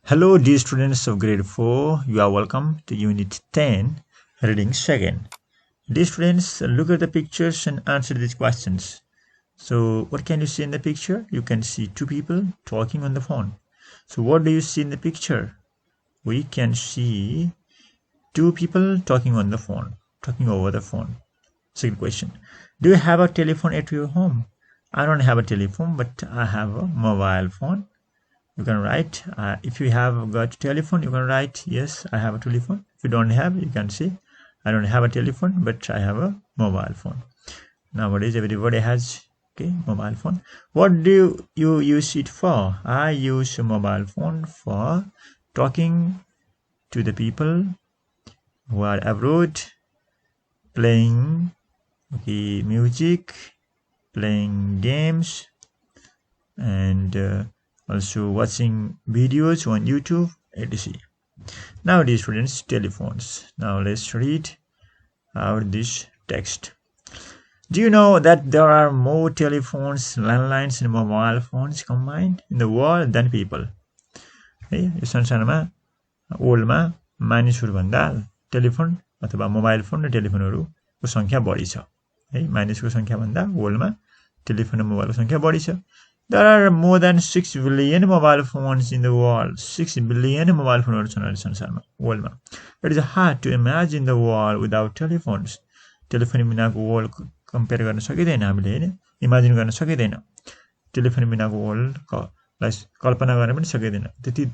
Hello, dear students of grade 4. You are welcome to Unit 10, Reading Second. Dear students, look at the pictures and answer these questions. So, what can you see in the picture? You can see two people talking on the phone. So, what do you see in the picture? We can see two people talking on the phone, talking over the phone. Second question. Do you have a telephone at your home? I don't have a telephone, but I have a mobile phone. You can write if you have got telephone, you can write yes, I have a telephone. If you don't have, you can say I don't have a telephone, but I have a mobile phone. Nowadays everybody has mobile phone. What do you use it for? I use a mobile phone for talking to the people who are abroad, playing music, playing games, and also watching videos on YouTube, etc. Now, dear students, telephones. Now let's read out this text. Do you know that there are more telephones, landlines, and mobile phones combined in the world than people? है यो संसारमा वर्ल्डमा मानिसहरुभन्दा telephone अथवा mobile phone र टेलिफोनहरुको संख्या बढी छ है मानिसको संख्या भन्दा वर्ल्डमा टेलिफोन र मोबाइलको संख्या बढी छ. There are more than 6 billion mobile phones in the world. 6 billion mobile phones छन् संसारमा वर्ल्डमा. It is hard to imagine the world without telephones. Telephone बिनाको वर्ल्ड कम्पेयर गर्न सकिदैन हामीले हैन इमेजिन गर्न सकिदैन. टेलिफोन बिनाको वर्ल्डलाई कल्पना गर्न पनि सकिदैन. त्यति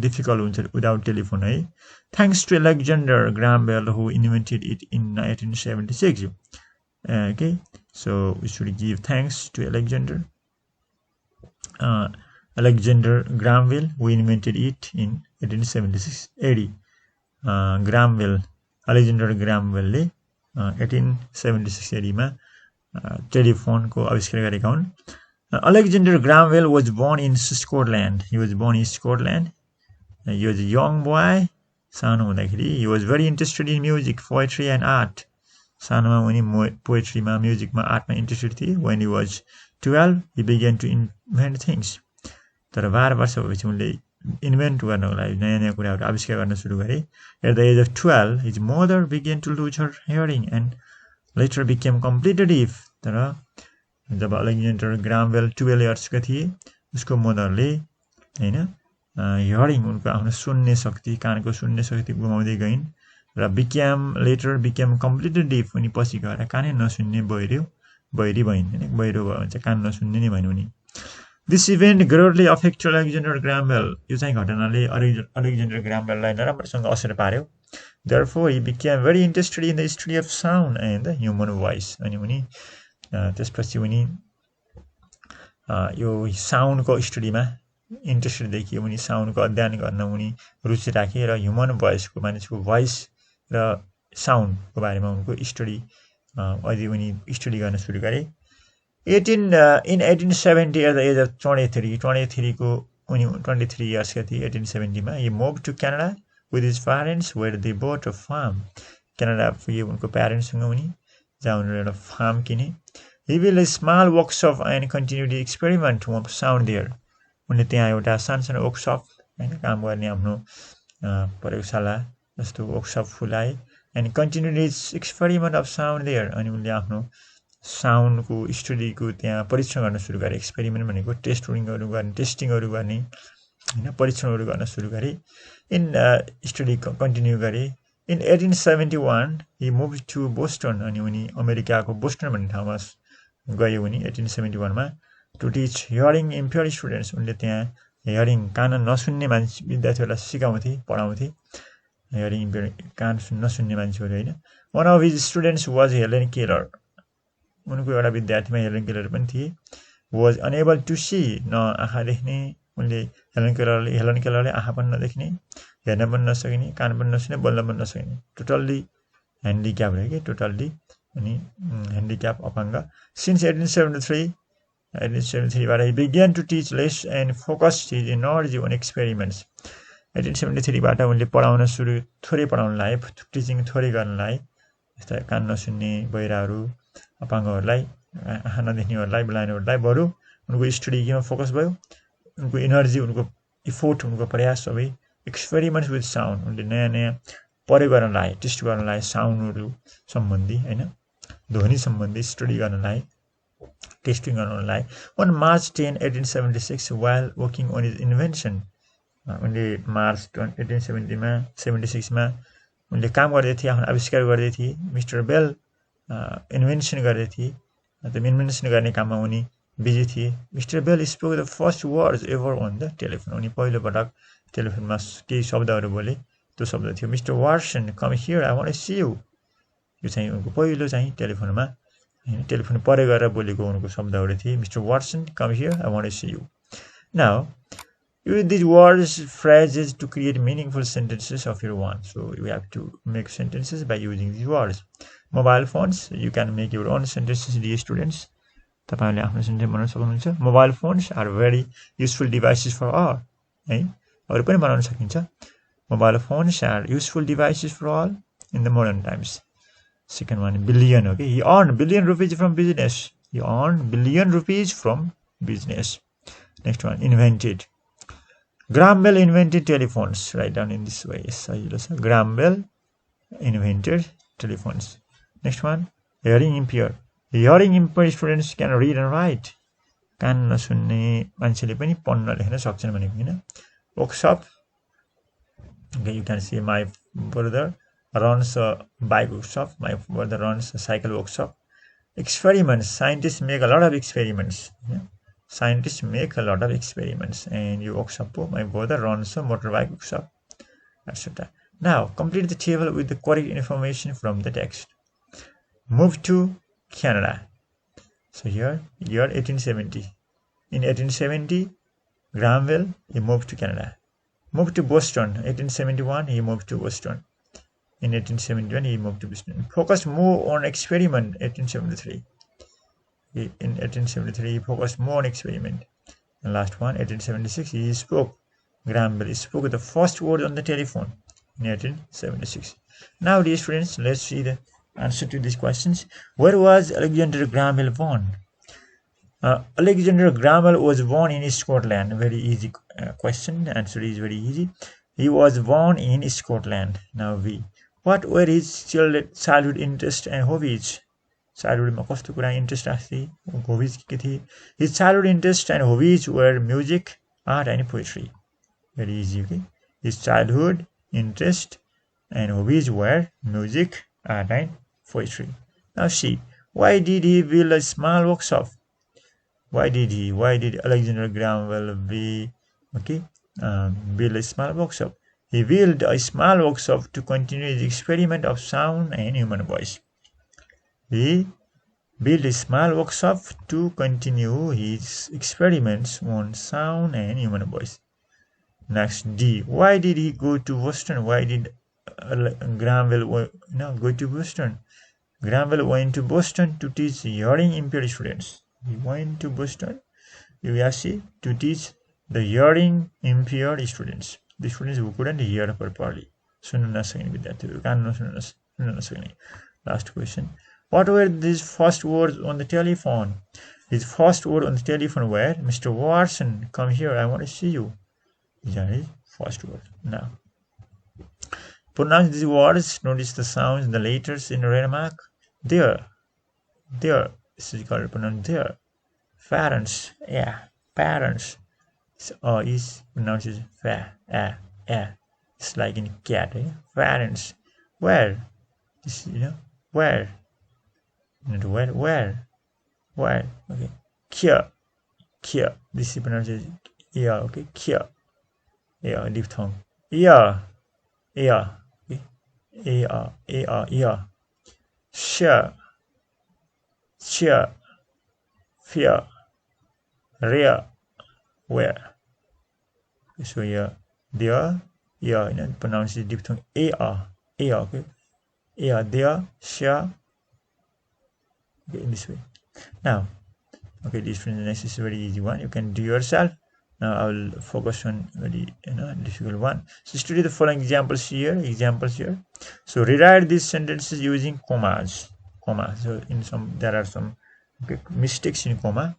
difficult हुन्छ without telephone है. Thanks to Alexander Graham Bell who invented it in 1876. Okay, so we should give thanks to Alexander Graham Bell who invented it in 1876 AD. Alexander Graham Bell ले 1876 AD मा telephone को आविष्कार गरेका हुन्. Alexander Graham Bell was born in Scotland. He was born in Scotland. He was a young boy. सानो हुँदाखेरि he was very interested in music, poetry and art. सानोमा उनी poetry मा music मा art मा interested थिए. When he was 12, he began to invent things. तर 12 वर्ष भएपछि उनले इन्भेन्ट गर्नको लागि नयाँ कुराहरु आविष्कार गर्न सुरु गरे. At the age of 12, his mother began to lose her hearing and later became completely deaf. तर जब अलेक्जेन्डर ग्राहम बेल 12 इयर्सका थिए उसको मदरले हैन हियरिङ उनको आफ्नो सुन्ने शक्ति कानको सुन्ने शक्ति गुमाउँदै गइन् र later became completely deaf. उनी पछि गएर कानै नसुन्ने बहिरी भइन् हैन बहिरो भयो भने चाहिँ कान नसुन्ने नै भइन् उनी. This event greatly affected Alexander Graham Bell. यो चाहिँ घटनाले अलेक्जेन्डर ग्राहम बेललाई नराम्रोसँग असर पार्यो. Therefore he became very interested in the study of sound and the human voice. अनि उनी त्यसपछि उनी यो साउन्डको स्टडीमा इन्ट्रेस्टेड देखिए. उनी साउन्डको अध्ययन गर्न उनी रुचि राखे र ह्युमन भोइसको मानिसको भोइस र साउन्डको बारेमा उनको स्टडी अहिले उनी स्टडी गर्न सुरु गरे. in 1870 at the age of 23 को उनी 23 इयर्स का थिए 1870 मा. He moved to Canada with his parents where they bought a farm. Canada पुगे उनको प्यारेन्ट्ससँग उनी जहाँ उनीहरुले एउटा फार्म किने. He built a small workshop and continued the experiment of sound there. उनले त्यहाँ एउटा सानो वर्कशप हैन काम गर्ने आफ्नो प्रयोगशाला जस्तो वर्कशप खुलाए and continued his experiment of sound there. अनि उनले आफ्नो साउन्डको स्टडीको त्यहाँ परीक्षण गर्न सुरु गरे. एक्सपेरिमेन्ट भनेको टेस्टिङहरु गर्ने हैन परीक्षणहरु गर्न सुरु गरे. इन स्टडी कन्टिन्यू गरे. In 1871 he moved to Boston. अनि उनी अमेरिकाको बोस्टन भन्ने ठाउँमा गए उनी 1871 मा to teach hearing impaired students. उनले त्यहाँ हियरिङ कान नसुन्ने मान्छे विद्यार्थीहरुलाई सिकाउँथे पढाउँथे. हियरिङ इम्पेयर्ड कान नसुन्ने मान्छेहरु हैन. One of his students was Helen Keller. उनको एउटा विद्यार्थीमा हेलन केलर पनि थिए. Was unable to see. न आँखा देख्ने. उनले हेलन केलरले आँखा पनि नदेख्ने, हेर्न पनि नसकिने, कान पनि नसुन्ने, बोल्न पनि नसकिने. टोटल्ली ह्यान्डिक्याप रहे के टोटल्ली अनि ह्यान्डिक्याप अपाङ्ग. Since 1873 बाट he began to teach less and focused his energy on experiments. 1873 बाट उनले पढाउन सुरु थोरै पढाउन लाए, टिचिङ थोरै गर्न लाए. जस्तै कान नसुन्ने बहिराहरु अपाङ्गहरुलाई आँखा नदेख्नेहरुलाई ब्लाइन्डहरुलाई बरु उनको स्टडी केमा फोकस भयो. उनको एनर्जी उनको इफोर्ट उनको प्रयास सबै एक्सपेरिमेन्ट्स विथ साउन्ड उनले नयाँ नयाँ प्रयोग गर्नलाई टेस्ट गर्नलाई साउन्डहरू सम्बन्धी होइन ध्वनि सम्बन्धी स्टडी गर्नलाई टेस्टिङ गर्नलाई on March 10, 1876 while working on his invention उनले मार्च 1876 मा उनले काम गर्दै थिए आफ्नो आविष्कार गर्दै थिए मिस्टर बेल इन्भेन्सन गर्दै थिए त्यो इन्भेन्सन गर्ने काममा उनी बिजी थिए mister Bell spoke the first words ever on the telephone उनी पहिलोपटक टेलिफोनमा केही शब्दहरू बोले त्यो शब्द थियो mister Watson come here I want to see you यो चाहिँ उनको पहिलो चाहिँ टेलिफोनमा हैन टेलिफोन प्रयोग गरेर बोलेको उनको शब्दहरू थिए mister Watson come here I want to see you now use these words phrases to create meaningful sentences of your own so you have to make sentences by using these words mobile phones you can make your own sentences dear students तपाईहरुले आफ्नो sentence बनाउन सक्नुहुन्छ mobile phones are very useful devices for all है अरु पनि बनाउन सकिन्छ mobile phones are useful devices for all in the modern times second one billion okay he earned billion rupees from business he earned billion rupees from business next one invented Graham Bell invented telephones. Write down in this way. Yes, Graham Bell invented telephones. Next one, hearing impaired. Hearing impaired students can read and write. कान नसुन्ने मान्छेले पनि पढ्न लेख्न सक्छन् भनेको हैन. Workshop. Okay, you can see my brother runs a bike workshop. My brother runs a cycle workshop. Experiments. Scientists make a lot of experiments. Yeah? Scientists make a lot of experiments and you workshop my brother runs a motorbike workshop etc. Now complete the table with the correct information from the text. Move to Canada. So here year 1870 in 1870 Graham Bell he moved to Canada. Moved to Boston 1871 he moved to Boston. In 1871 he moved to Boston. Focus more on experiment 1873. In 1873 he focused more on experiment. And last one 1876 he spoke. Graham Bell spoke the first word on the telephone in 1876. Now dear students let's see the answer to these questions. Where was Alexander Graham Bell born? Alexander Graham Bell was born in Scotland. Very easy question. Answer is very easy. He was born in Scotland. Now what were his childhood interests and hobbies? Childhood ma kasto kura interest राख्थे hobbies के थिए his childhood interests and hobbies were music art and poetry very easy okay his childhood interest and hobbies were music art and poetry now see why did he build a small workshop why did Alexander Graham Bell build a small workshop he built a small workshop to continue his experiment of sound and human voice. He built a small workshop to continue his experiments on sound and human voice. Next, D. Why did he go to Boston? Why did Graham Bell go to Boston? Graham Bell went to Boston to teach hearing impaired students. He went to Boston, USA, to teach the hearing impaired students. The students who couldn't hear properly. Last question. What were these first words on the telephone? His first word on the telephone were, Mr. Watson, come here, I want to see you. These are his first words. Now, pronounce these words, notice the sounds, the letters in the red mark. There. This is called pronounced there. Parents, yeah, parents. So, is pronounced fa, It's like in cat, eh? Parents. Where? This, where? Not where? Okay. Here. This is pronounced as ear. Okay. Here. Ear. Diphthong. Ear. Okay. Ear. Share. Fear. Rear. Where? So here, there, ear. Pronounce it diphthong. Ear. Okay. Ear. There. Share. Okay, in this way. Now, okay, this next is a very easy one. You can do yourself. Now I will focus on very difficult one. So study the following examples here. So rewrite these sentences using commas. So there are some mistakes in comma.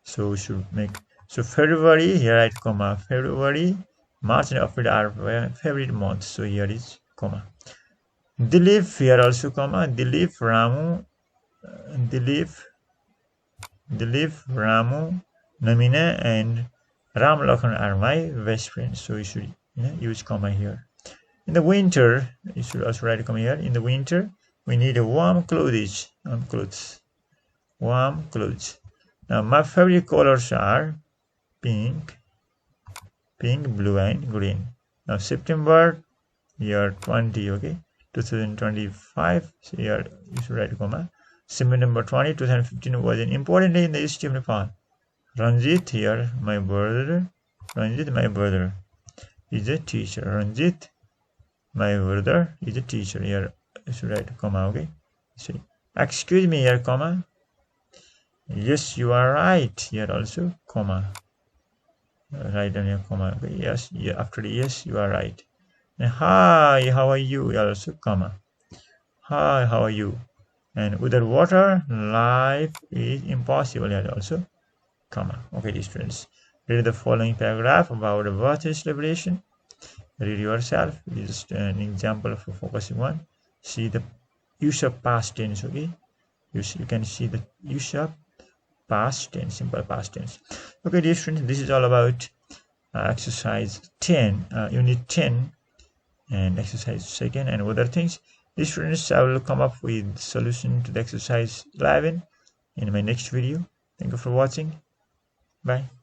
So should make February here write comma February March and April are my favorite months, so here is comma. Dilip, here also comma. Dilip, Ramu, Dilip, Ramu, Namina, and Ram Lakhan are my best friends. So you should use comma here. In the winter, you should also write a comma here. In the winter, we need a warm clothes. Warm clothes. Now my favorite colors are pink, blue, and green. Now September year 20, okay, 2025. So here you should write a comma. September 20, 2015 was an important day in the history of Nepal. Ranjit, here my brother. Ranjit, my brother, is a teacher. Ranjit, my brother, is a teacher. Here you should write a comma, okay. So excuse me, here comma. Yes, you are right. Here also comma. Write on your comma. Okay. Yes, yeah, after the yes, you are right. And hi, how are you? Also comma. Hi, how are you? And without water, life is impossible. Here also comma. Okay, dear students, read the following paragraph about a birthday celebration. Read yourself. This is an example for focusing one. See the use of past tense. Okay, you can see the use of past tense, simple past tense. Okay, dear students, this is all about exercise 10, unit 10, and exercise second and other things. Dear students, I will come up with solution to the exercise 11 in my next video. Thank you for watching. Bye.